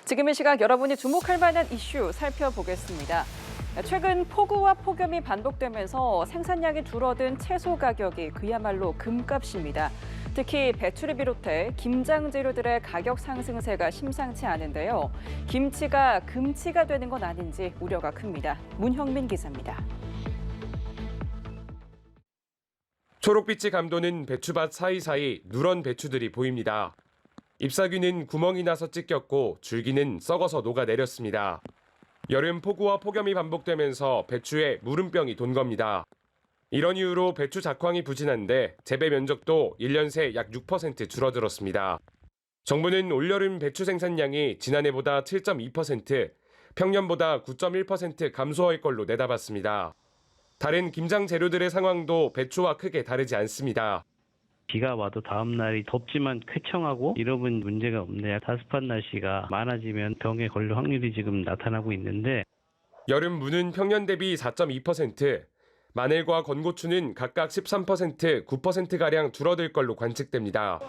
지금 이 시각 여러분이 주목할 만한 이슈 살펴보겠습니다. 최근 폭우와 폭염이 반복되면서 생산량이 줄어든 채소 가격이 그야말로 금값입니다. 특히 배추를 비롯해 김장 재료들의 가격 상승세가 심상치 않은데요. 김치가 금치가 되는 건 아닌지 우려가 큽니다. 문형민 기자입니다. 초록빛이 감도는 배추밭 사이사이 누런 배추들이 보입니다. 잎사귀는 구멍이 나서 찢겼고 줄기는 썩어서 녹아내렸습니다. 여름 폭우와 폭염이 반복되면서 배추에 무름병이 돈 겁니다. 이런 이유로 배추 작황이 부진한데 재배 면적도 1년 새 약 6% 줄어들었습니다. 정부는 올여름 배추 생산량이 지난해보다 7.2%, 평년보다 9.1% 감소할 걸로 내다봤습니다. 다른 김장 재료들의 상황도 배추와 크게 다르지 않습니다. 비가 와도 다음 날이 덥지만 쾌청하고 이러면 문제가 없네요. 다습한 날씨가 많아지면 병에 걸릴 확률이 지금 나타나고 있는데 여름 무는 평년 대비 4.2%, 마늘과 건고추는 각각 13%, 9%가량 줄어들 걸로 관측됩니다.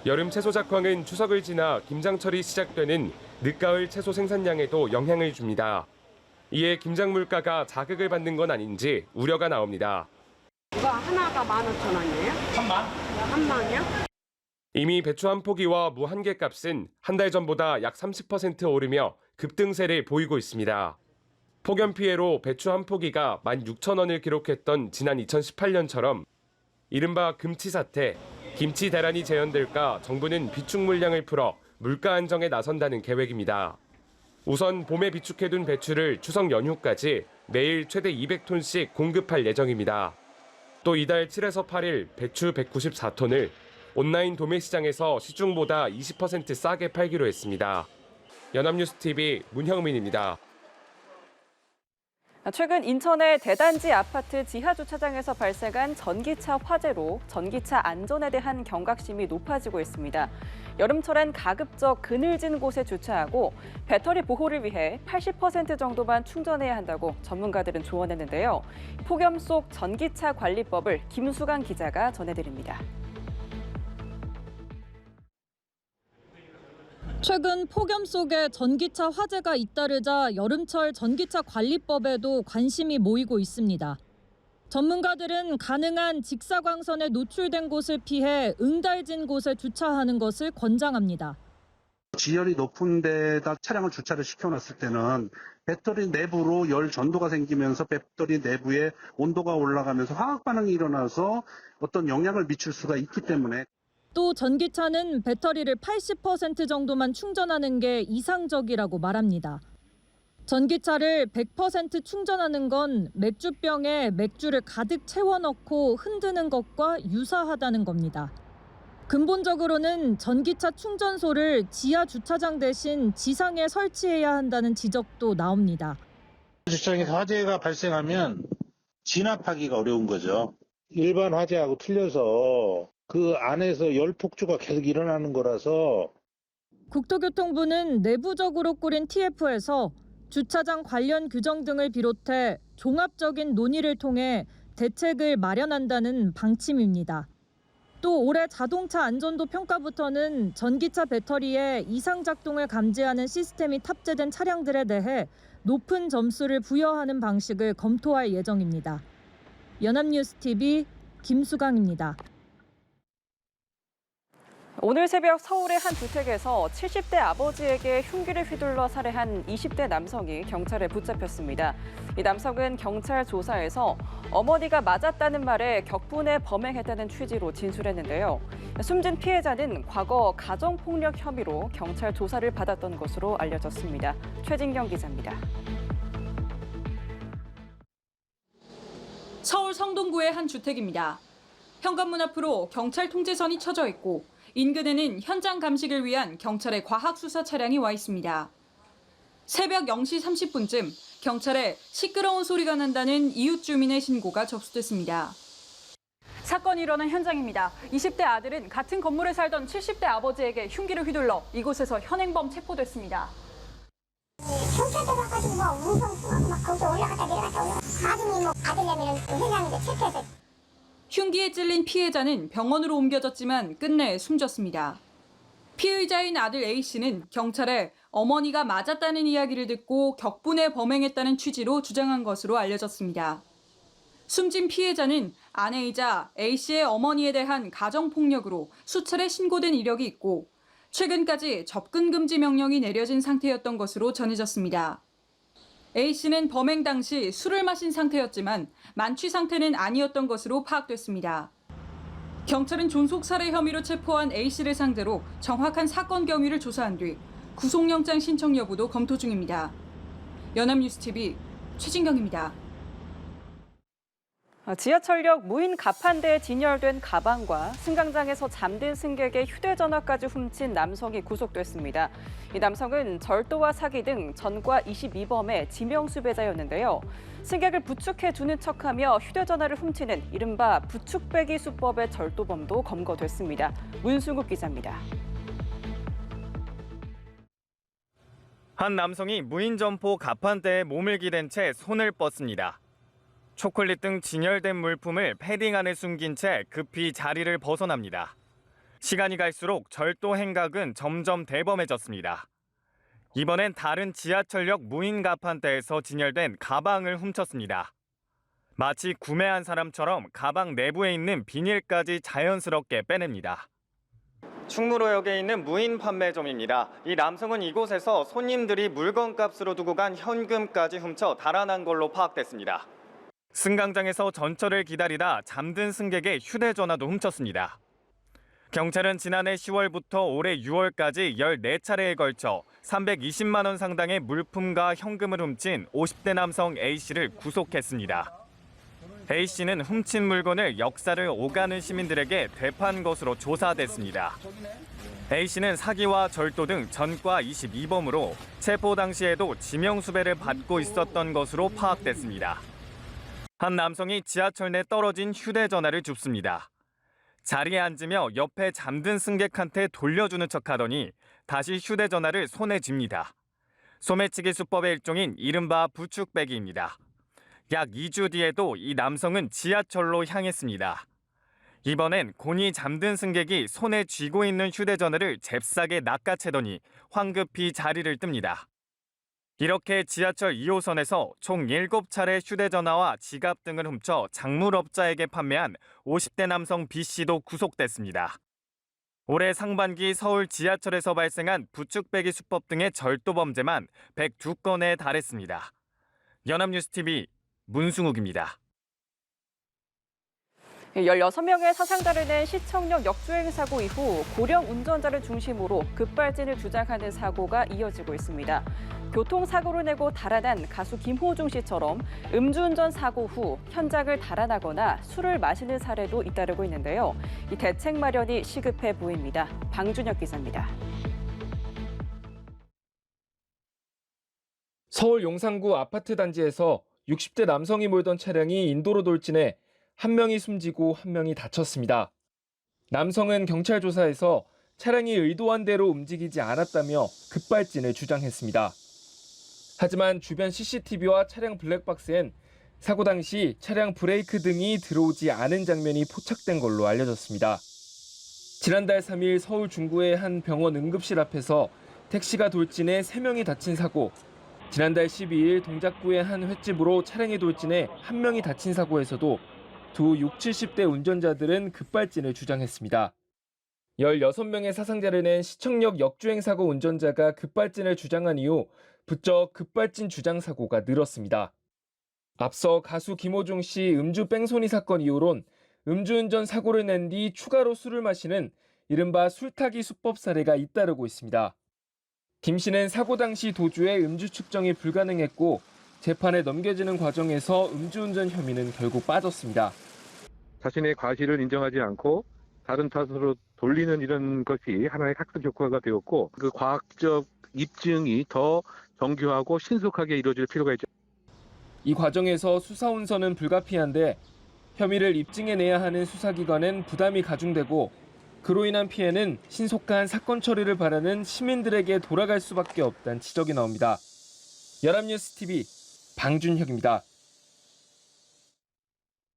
여름 채소 작황은 추석을 지나 김장철이 시작되는 늦가을 채소 생산량에도 영향을 줍니다. 이에 김장 물가가 자극을 받는 건 아닌지 우려가 나옵니다. 이거 하나가 15,000원이에요? 한 만이요? 이미 배추 한 포기와 무 한 개 값은 한 달 전보다 약 30% 오르며 급등세를 보이고 있습니다. 폭염 피해로 배추 한 포기가 16,000원을 기록했던 지난 2018년처럼 이른바 금치 사태, 김치 대란이 재현될까 정부는 비축 물량을 풀어 물가 안정에 나선다는 계획입니다. 우선 봄에 비축해둔 배추를 추석 연휴까지 매일 최대 200톤씩 공급할 예정입니다. 또 이달 7에서 8일 배추 194톤을 온라인 도매시장에서 시중보다 20% 싸게 팔기로 했습니다. 연합뉴스TV 문형민입니다. 최근 인천의 대단지 아파트 지하주차장에서 발생한 전기차 화재로 전기차 안전에 대한 경각심이 높아지고 있습니다. 여름철엔 가급적 그늘진 곳에 주차하고 배터리 보호를 위해 80% 정도만 충전해야 한다고 전문가들은 조언했는데요. 폭염 속 전기차 관리법을 김수강 기자가 전해드립니다. 최근 폭염 속에 전기차 화재가 잇따르자 여름철 전기차 관리법에도 관심이 모이고 있습니다. 전문가들은 가능한 직사광선에 노출된 곳을 피해 응달진 곳에 주차하는 것을 권장합니다. 지열이 높은 데다 차량을 주차를 시켜놨을 때는 배터리 내부로 열 전도가 생기면서 배터리 내부에 온도가 올라가면서 화학 반응이 일어나서 어떤 영향을 미칠 수가 있기 때문에 또 전기차는 배터리를 80% 정도만 충전하는 게 이상적이라고 말합니다. 전기차를 100% 충전하는 건 맥주병에 맥주를 가득 채워 넣고 흔드는 것과 유사하다는 겁니다. 근본적으로는 전기차 충전소를 지하 주차장 대신 지상에 설치해야 한다는 지적도 나옵니다. 주차장에서 화재가 발생하면 진압하기가 어려운 거죠. 일반 화재하고 틀려서 그 안에서 열 폭주가 계속 일어나는 거라서 국토교통부는 내부적으로 꾸린 TF에서 주차장 관련 규정 등을 비롯해 종합적인 논의를 통해 대책을 마련한다는 방침입니다. 또 올해 자동차 안전도 평가부터는 전기차 배터리에 이상 작동을 감지하는 시스템이 탑재된 차량들에 대해 높은 점수를 부여하는 방식을 검토할 예정입니다. 연합뉴스TV 김수강입니다. 오늘 새벽 서울의 한 주택에서 70대 아버지에게 흉기를 휘둘러 살해한 20대 남성이 경찰에 붙잡혔습니다. 이 남성은 경찰 조사에서 어머니가 맞았다는 말에 격분해 범행했다는 취지로 진술했는데요. 숨진 피해자는 과거 가정폭력 혐의로 경찰 조사를 받았던 것으로 알려졌습니다. 최진경 기자입니다. 서울 성동구의 한 주택입니다. 현관문 앞으로 경찰 통제선이 쳐져 있고 인근에는 현장 감식을 위한 경찰의 과학수사 차량이 와 있습니다. 새벽 0시 30분쯤 경찰에 시끄러운 소리가 난다는 이웃 주민의 신고가 접수됐습니다. 사건이 일어난 현장입니다. 20대 아들은 같은 건물에 살던 70대 아버지에게 흉기를 휘둘러 이곳에서 현행범 체포됐습니다. 경찰대 가가지고 막 우성수고 막 거기서 올라갔다 내려갔다 아들이 아들내미는 회장인데 체포해서 흉기에 찔린 피해자는 병원으로 옮겨졌지만 끝내 숨졌습니다. 피의자인 아들 A씨는 경찰에 어머니가 맞았다는 이야기를 듣고 격분해 범행했다는 취지로 주장한 것으로 알려졌습니다. 숨진 피해자는 아내이자 A씨의 어머니에 대한 가정폭력으로 수차례 신고된 이력이 있고 최근까지 접근 금지 명령이 내려진 상태였던 것으로 전해졌습니다. A씨는 범행 당시 술을 마신 상태였지만 만취 상태는 아니었던 것으로 파악됐습니다. 경찰은 존속살해 혐의로 체포한 A씨를 상대로 정확한 사건 경위를 조사한 뒤 구속영장 신청 여부도 검토 중입니다. 연합뉴스TV 최진경입니다. 지하철역 무인 갑판대에 진열된 가방과 승강장에서 잠든 승객의 휴대전화까지 훔친 남성이 구속됐습니다. 이 남성은 절도와 사기 등 전과 22범의 지명수배자였는데요. 승객을 부축해 두는 척하며 휴대전화를 훔치는 이른바 부축배기 수법의 절도범도 검거됐습니다. 문승욱 기자입니다. 한 남성이 무인 점포 갑판대에 몸을 기댄 채 손을 뻗습니다. 초콜릿 등 진열된 물품을 패딩 안에 숨긴 채 급히 자리를 벗어납니다. 시간이 갈수록 절도 행각은 점점 대범해졌습니다. 이번엔 다른 지하철역 무인 갑판대에서 진열된 가방을 훔쳤습니다. 마치 구매한 사람처럼 가방 내부에 있는 비닐까지 자연스럽게 빼냅니다. 충무로역에 있는 무인 판매점입니다. 이 남성은 이곳에서 손님들이 물건값으로 두고 간 현금까지 훔쳐 달아난 걸로 파악됐습니다. 승강장에서 전철을 기다리다 잠든 승객의 휴대전화도 훔쳤습니다. 경찰은 지난해 10월부터 올해 6월까지 14차례에 걸쳐 320만 원 상당의 물품과 현금을 훔친 50대 남성 A씨를 구속했습니다. A씨는 훔친 물건을 역사를 오가는 시민들에게 되판 것으로 조사됐습니다. A씨는 사기와 절도 등 전과 22범으로 체포 당시에도 지명수배를 받고 있었던 것으로 파악됐습니다. 한 남성이 지하철 내 떨어진 휴대전화를 줍습니다. 자리에 앉으며 옆에 잠든 승객한테 돌려주는 척하더니 다시 휴대전화를 손에 쥡니다. 소매치기 수법의 일종인 이른바 부축배기입니다. 약 2주 뒤에도 이 남성은 지하철로 향했습니다. 이번엔 곤히 잠든 승객이 손에 쥐고 있는 휴대전화를 잽싸게 낚아채더니 황급히 자리를 뜹니다. 이렇게 지하철 2호선에서 총 7차례 휴대전화와 지갑 등을 훔쳐 작물업자에게 판매한 50대 남성 B씨도 구속됐습니다. 올해 상반기 서울 지하철에서 발생한 부축배기 수법 등의 절도 범죄만 102건에 달했습니다. 연합뉴스TV 문승욱입니다. 16명의 사상자를 낸 시청역 역주행 사고 이후 고령 운전자를 중심으로 급발진을 주장하는 사고가 이어지고 있습니다. 교통사고를 내고 달아난 가수 김호중 씨처럼 음주운전 사고 후 현장을 달아나거나 술을 마시는 사례도 잇따르고 있는데요. 이 대책 마련이 시급해 보입니다. 방준혁 기자입니다. 서울 용산구 아파트 단지에서 60대 남성이 몰던 차량이 인도로 돌진해 한 명이 숨지고 한 명이 다쳤습니다. 남성은 경찰 조사에서 차량이 의도한 대로 움직이지 않았다며 급발진을 주장했습니다. 하지만 주변 CCTV와 차량 블랙박스엔 사고 당시 차량 브레이크 등이 들어오지 않은 장면이 포착된 걸로 알려졌습니다. 지난달 3일 서울 중구의 한 병원 응급실 앞에서 택시가 돌진해 3명이 다친 사고, 지난달 12일 동작구의 한 횟집으로 차량이 돌진해 1명이 다친 사고에서도 두 60, 70대 운전자들은 급발진을 주장했습니다. 16명의 사상자를 낸 시청역 역주행 사고 운전자가 급발진을 주장한 이후 부쩍 급발진 주장 사고가 늘었습니다. 앞서 가수 김호중 씨 음주 뺑소니 사건 이후론 음주운전 사고를 낸 뒤 추가로 술을 마시는 이른바 술타기 수법 사례가 잇따르고 있습니다. 김 씨는 사고 당시 도주에 음주 측정이 불가능했고 재판에 넘겨지는 과정에서 음주운전 혐의는 결국 빠졌습니다. 자신의 과실을 인정하지 않고 다른 탓으로 돌리는 이런 것이 하나의 학습 효과가 되었고 그 과학적 입증이 더 정교하고 신속하게 이루어질 필요가 있죠. 이 과정에서 수사 혼선은 불가피한데 혐의를 입증해내야 하는 수사기관엔 부담이 가중되고 그로 인한 피해는 신속한 사건 처리를 바라는 시민들에게 돌아갈 수밖에 없다는 지적이 나옵니다. 연합뉴스TV 방준혁입니다.